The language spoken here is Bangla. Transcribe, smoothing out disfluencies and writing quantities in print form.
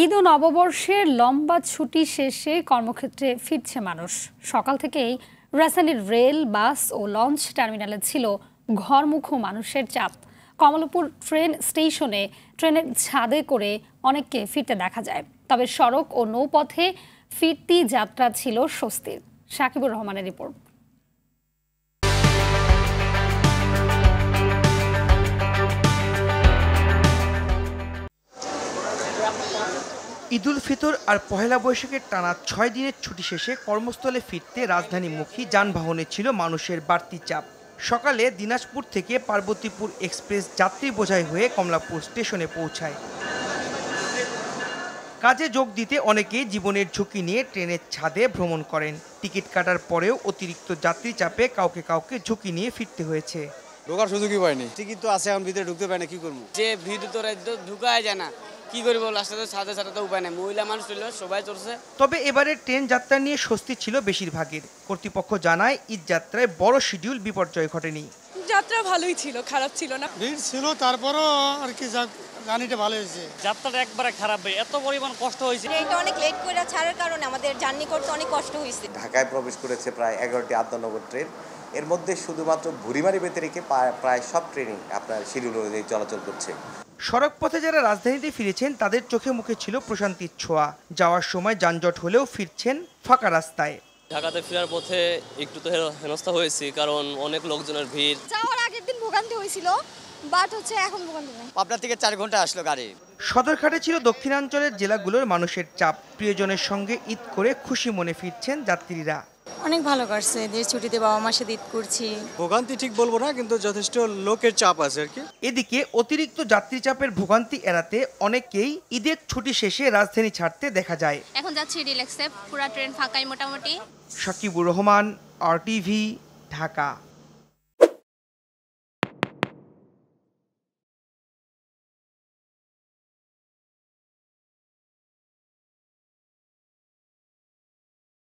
ঈদ ও নববর্ষের লম্বা ছুটি শেষে কর্মক্ষেত্রে ফিরছে মানুষ। সকাল থেকেই রাজধানীর রেল, বাস ও লঞ্চ টার্মিনালে ছিল ঘরমুখো মানুষের চাপ। কমলাপুর ট্রেন স্টেশনে ট্রেনের ছাদে করে অনেককে ফিরতে দেখা যায়। তবে সড়ক ও নৌপথে ফিরতি যাত্রা ছিল স্বস্তির। সাকিবুর রহমানের রিপোর্ট। ঈদুল ফিতর আর পহেলা বৈশাখের টানা ৬ দিনের ছুটি শেষে কর্মস্থলে ফিরতে রাজধানীমুখী যানবাহনে ছিল মানুষের বাড়তি চাপ। সকালে দিনাজপুর থেকে পার্বতীপুর এক্সপ্রেস যাত্রী বোঝাই হয়ে কমলাপুর স্টেশনে পৌঁছায়। কাজে যোগ দিতে অনেকেই জীবনের ঝুঁকি নিয়ে ট্রেনের ছাদে ভ্রমণ করেন। টিকিট কাটার পরেও অতিরিক্ত যাত্রী চাপে কাউকে ঝুঁকি নিয়ে ফিরতে হয়েছে। ঢোকার সুযোগই পাইনি। টিকিট তো আছে, এখন ভিতরে ঢুকতে পারি না, কি করবো? যে ভিতরে ঢুকায় যায় না, কি করবো? লাস্টে সাথে সাথে তো উপায় নেই, মহিলা মানুষ ছিল, সবাই চলছে। তবে এবারের ট্রেন যাত্রা নিয়ে স্বস্তি ছিল বেশিরভাগের। কর্তৃপক্ষ জানায় ঈদ যাত্রায় বড় শিডিউল বিপর্যয় ঘটেনি। যাত্রা ভালোই ছিল, খারাপ ছিল না। ভিড় ছিল, তারপরও আর কি জার্নিটা ভালো হয়েছে। যাত্রাটা একবারে খারাপ ভাই, এত পরিমাণ কষ্ট হয়েছে। ট্রেনটা অনেক লেট করে ছাড়ার কারণে আমাদের জার্নি করতে অনেক কষ্ট হয়েছে। ঢাকায় প্রবেশ করেছে প্রায় 11টি আন্তনগর ট্রেন। এর মধ্যে শুধুমাত্র ভুরিমারি বেঁধে রেখে প্রায় সব ট্রেনই আপনার শিডিউল অনুযায়ী চলাচল করছে। সড়ক পথে যারা রাজধানীতে ফিরেছেন তাদের চোখে মুখে ছিল প্রশান্তির ছোঁয়া। যাওয়ার সময় যানজট হলেও ফিরছেন ফাঁকা রাস্তায়। ঢাকাতে ফেরার পথে একটু তো হেনস্থা হয়েছি, কারণ অনেক লোকজনের ভিড়। যাওয়ার আগের দিন ভোগান্তি হয়েছিল, বাট এখন ভোগান্তি নেই। পাবনা থেকে 4 ঘন্টা আসলো গাড়ি। সদরঘাটে ছিল দক্ষিণাঞ্চলের জেলাগুলোর মানুষের চাপ। প্রিয়জনের সঙ্গে ঈদ করে খুশি মনে ফিরছেন যাত্রীরা। অনেক ভালো কাটছে, ঈদের ছুটিতে বাবা মার সাথে ঈদ করছি। ভোগান্তি ঠিক বলবো না, কিন্তু যথেষ্ট লোকের চাপ আছে আর কি। এদিকে অতিরিক্ত যাত্রী চাপের ভোগান্তি এড়াতে অনেকেই ঈদের ছুটি শেষে রাজধানী ছাড়তে দেখা যায়। এখন যাচ্ছি রিল্যাক্সে, পুরো ট্রেন ফাঁকাই মোটামুটি। সাকিবুর রহমান, RTV, ঢাকা।